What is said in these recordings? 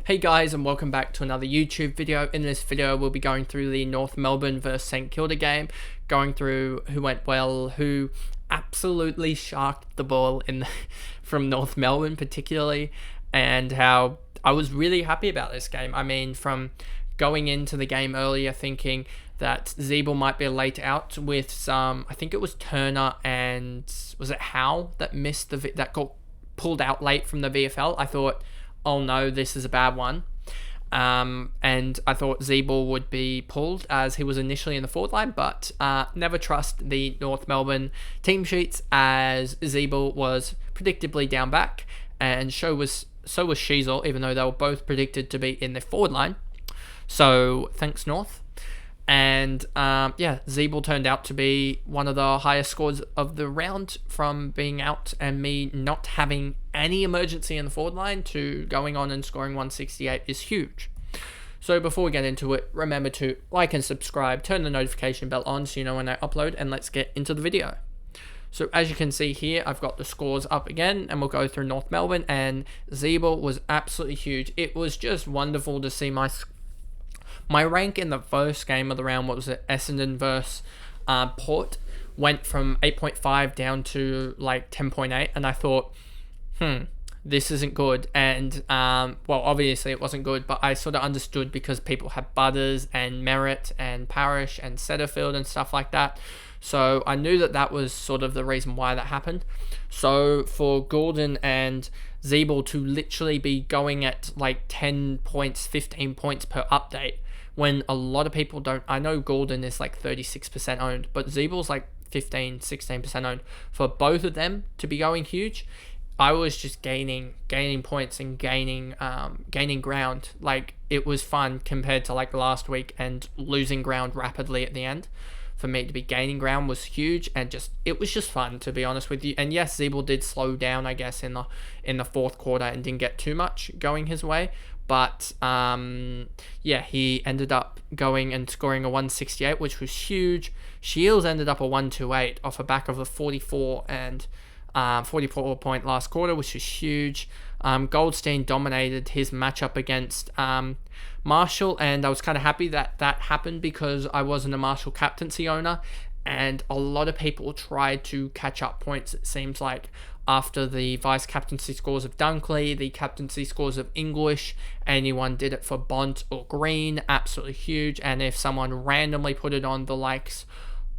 Hey guys, and welcome back to another YouTube video. In this video we'll be going through the North Melbourne vs St Kilda game, going through who went well, who absolutely sharked the ball from North Melbourne particularly, and how I was really happy about this game. I mean, from going into the game earlier thinking that Ziebell might be a late out with some, I think it was Turner and was it Howe that missed that got pulled out late from the VFL. I thought, oh no, this is a bad one. And I thought Ziebell would be pulled as he was initially in the forward line, but never trust the North Melbourne team sheets, as Ziebell was predictably down back, and so was Sheasel, even though they were both predicted to be in the forward line. So thanks North. And Ziebell turned out to be one of the highest scores of the round from being out, and me not having any emergency in the forward line to going on and scoring 168 is huge. So before we get into it, remember to like and subscribe, turn the notification bell on so you know when I upload, and let's get into the video. So as you can see here, I've got the scores up again, and we'll go through North Melbourne, and Ziebell was absolutely huge. It was just wonderful to see my rank in the first game of the round. What was it? Essendon versus Port went from 8.5 down to like 10.8, and I thought, this isn't good. And well, obviously it wasn't good, but I sort of understood because people had Butters and Merritt and Parrish and Setterfield and stuff like that. So I knew that was sort of the reason why that happened. So for Gulden and Ziebell to literally be going at like 10 points, 15 points per update, when a lot of people don't. I know Gulden is like 36% owned, but Ziebell's like 15, 16% owned. For both of them to be going huge, I was just gaining points and gaining ground. Like, it was fun compared to like last week and losing ground rapidly at the end. For me to be gaining ground was huge, and it was just fun, to be honest with you. And yes, Ziebell did slow down, I guess, in the fourth quarter and didn't get too much going his way. But he ended up going and scoring a 168, which was huge. Shields ended up a 128 off the back of a 44 point last quarter, which was huge. Goldstein dominated his matchup against Marshall, and I was kind of happy that happened because I wasn't a Marshall captaincy owner, and a lot of people tried to catch up points, it seems like, after the vice captaincy scores of Dunkley, the captaincy scores of English. Anyone did it for Bont or Green, absolutely huge. And if someone randomly put it on the likes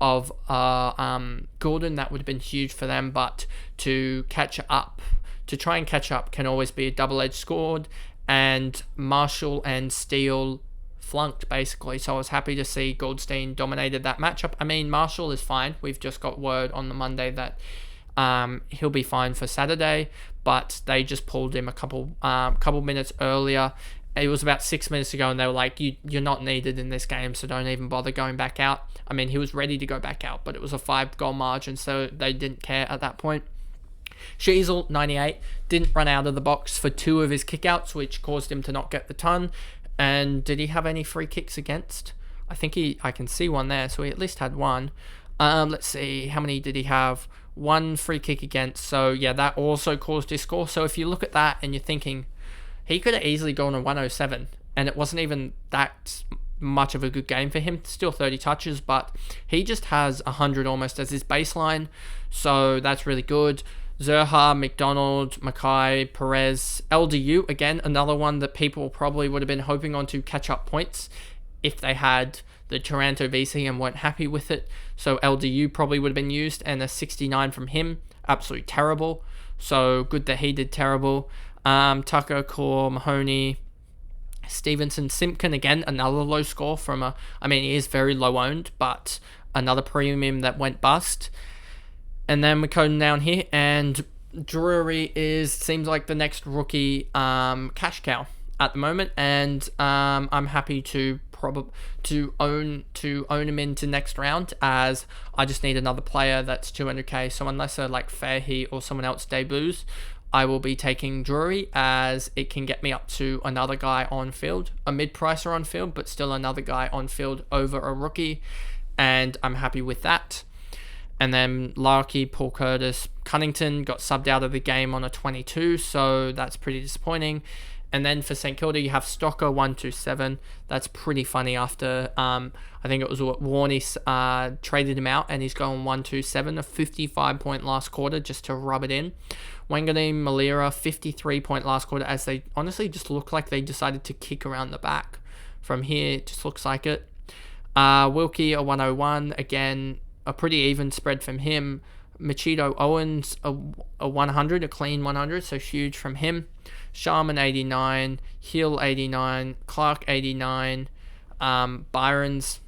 of Gulden, that would have been huge for them. But to try and catch up can always be a double-edged sword, and Marshall and Steele flunked basically. So I was happy to see Goldstein dominated that matchup. I mean, Marshall is fine. We've just got word on the Monday that he'll be fine for Saturday, but they just pulled him a couple minutes earlier. It was about 6 minutes ago, and they were like, you're not needed in this game, so don't even bother going back out. I mean, he was ready to go back out, but it was a 5-goal margin, so they didn't care at that point. Sheasel, 98, didn't run out of the box for 2 of his kickouts, which caused him to not get the ton. And did he have any free kicks against? I think I can see one there, so he at least had one. Let's see, how many did he have? 1 free kick against, so yeah, that also caused his score. So if you look at that and you're thinking, he could have easily gone a 107, and it wasn't even that much of a good game for him. Still 30 touches, but he just has 100 almost as his baseline, so that's really good. Zerha, McDonald, Mackay, Perez, LDU, again, another one that people probably would have been hoping on to catch up points if they had the Taranto VC and weren't happy with it. So LDU probably would have been used, and a 69 from him, absolutely terrible. So good that he did terrible. Tucker, Core, Mahoney, Stevenson, Simpkin, again, another low score from he is very low owned, but another premium that went bust. And then we're coding down here, and Drury seems like the next rookie cash cow at the moment, and I'm happy to own him into next round, as I just need another player that's 200k. So unless like Fairheat or someone else debuts, I will be taking Drury, as it can get me up to another guy on field, a mid-pricer on field, but still another guy on field over a rookie, and I'm happy with that. And then Larkey, Paul Curtis, Cunnington got subbed out of the game on a 22, so that's pretty disappointing. And then for St Kilda, you have Stocker 127. That's pretty funny after I think it was Warney traded him out, and he's going 127, a 55-point last quarter just to rub it in. Wanganeen Malira 53-point last quarter, as they honestly just look like they decided to kick around the back. From here, it just looks like it. Wilkie a 101, again a pretty even spread from him. Machito Owens a 100, a clean 100, so huge from him. Sharman 89, Hill 89, Clark 89, Byron's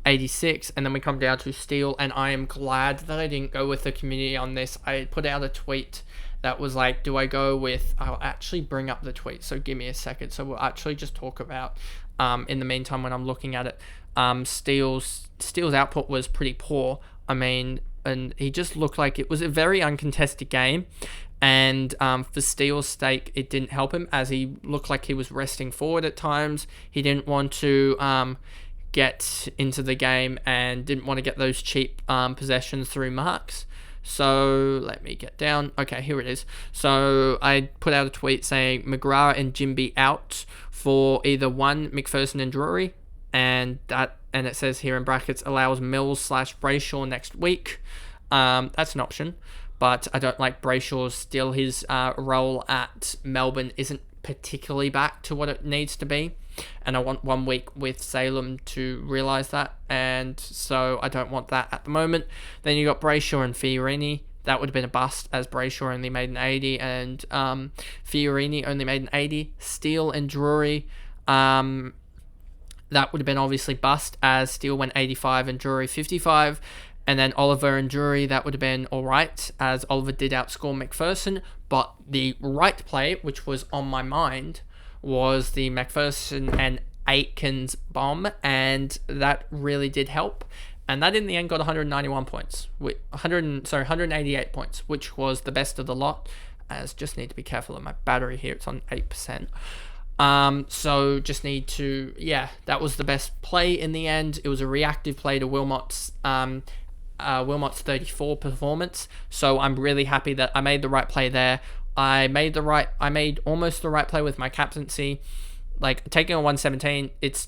86, and then we come down to Steele, and I am glad that I didn't go with the community on this. I put out a tweet that was like, do I go with, I'll actually bring up the tweet, so give me a second. So we'll actually just talk about, in the meantime when I'm looking at it, Steele's output was pretty poor. I mean, and he just looked like it was a very uncontested game. And for Steele's sake, it didn't help him, as he looked like he was resting forward at times. He didn't want to get into the game and didn't want to get those cheap possessions through marks. So let me get down. Okay, here it is. So I put out a tweet saying McGrath and Jimby out for either one, McPherson and Drury, and it says here in brackets allows Mills/Brayshaw next week. That's an option, but I don't like Brayshaw still. His role at Melbourne isn't particularly back to what it needs to be, and I want 1 week with Salem to realise that, and so I don't want that at the moment. Then you got Brayshaw and Fiorini. That would have been a bust, as Brayshaw only made an 80 and Fiorini only made an 80. Steele and Drury, that would have been obviously bust, as Steele went 85 and Drury 55. And then Oliver and Drury, that would have been alright, as Oliver did outscore McPherson. But the right play, which was on my mind, was the McPherson and Aikens bomb, and that really did help. And that in the end got 191 points, 188 points, which was the best of the lot. As just need to be careful of my battery here, it's on 8%. So just need to, that was the best play in the end. It was a reactive play to Wilmot's 34 performance. So I'm really happy that I made the right play there. I made almost the right play with my captaincy. Like taking a 117, it's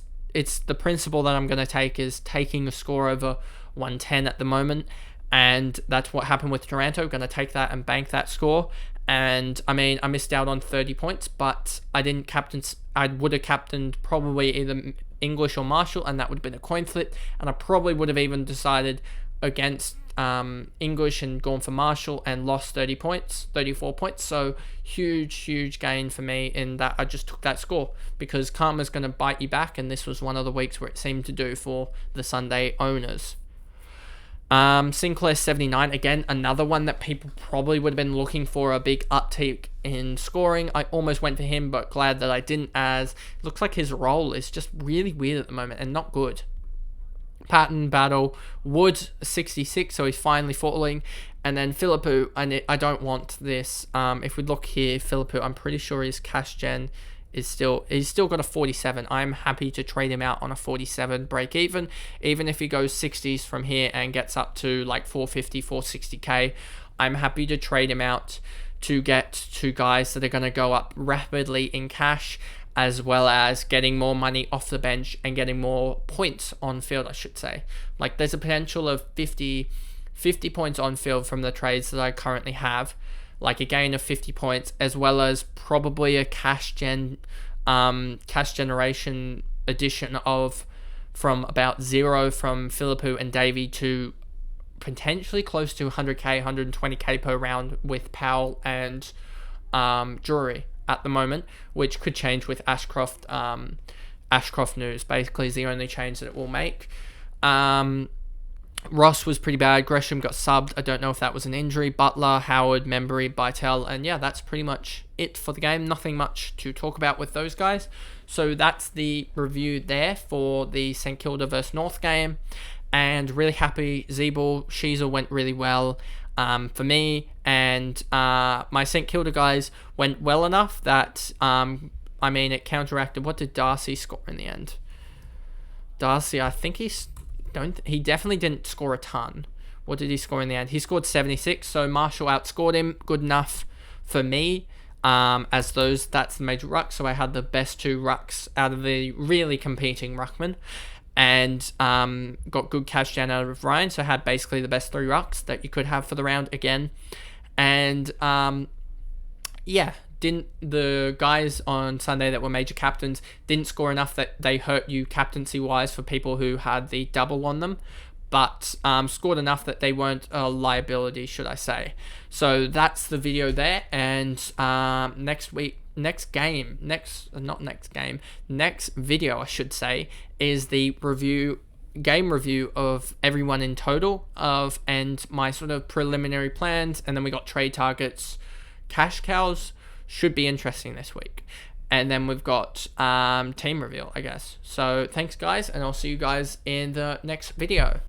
the principle that I'm going to take is taking a score over 110 at the moment. And that's what happened with Taranto. Going to take that and bank that score. And I mean, I missed out on 30 points, but I didn't captain. I would have captained probably either English or Marshall, and that would have been a coin flip. And I probably would have even decided against English and gone for Marshall and lost 34 points. So huge gain for me in that I just took that score, because karma's going to bite you back, and this was one of the weeks where it seemed to do for the Sunday owners. Sinclair 79, again, another one that people probably would have been looking for a big uptick in scoring. I almost went for him, but glad that I didn't, as it looks like his role is just really weird at the moment and not good. Patton, Battle, Wood 66, so he's finally falling. And then Philippou, I don't want this. If we look here, Philippou, I'm pretty sure his cash gen he's still got a 47. I'm happy to trade him out on a 47 break even if he goes 60s from here and gets up to like 450, 460k. I'm happy to trade him out to get two guys that are going to go up rapidly in cash, as well as getting more money off the bench and getting more points on field, I should say. Like there's a potential of 50 points on field from the trades that I currently have, like a gain of 50 points, as well as probably a cash generation addition of from about 0 from Philippou and Davey to potentially close to 100k, 120k per round with Powell and Drury at the moment, which could change with Ashcroft news. Basically is the only change that it will make. Ross was pretty bad. Gresham got subbed. I don't know if that was an injury. Butler, Howard, Membry, Bytel, and that's pretty much it for the game. Nothing much to talk about with those guys. So that's the review there for the St Kilda vs North game, and really happy. Zeeble, Sheezel went really well for me, and my St Kilda guys went well enough that it counteracted. What did Darcy score in the end? Darcy, I think he definitely didn't score a ton. What did he score in the end? He scored 76, so Marshall outscored him. Good enough for me. as that's the major ruck. So I had the best 2 rucks out of the really competing ruckman, and got good cash down out of Ryan. So I had basically the best 3 rucks that you could have for the round again. And yeah, the guys on Sunday that were major captains didn't score enough that they hurt you captaincy wise for people who had the double on them, but scored neugh that they weren't a liability, should I say. So that's the video there, and next video, I should say, is the game review of everyone in total and my sort of preliminary plans, and then we got trade targets, cash cows. Should be interesting this week. And then we've got team reveal, I guess. So thanks, guys, and I'll see you guys in the next video.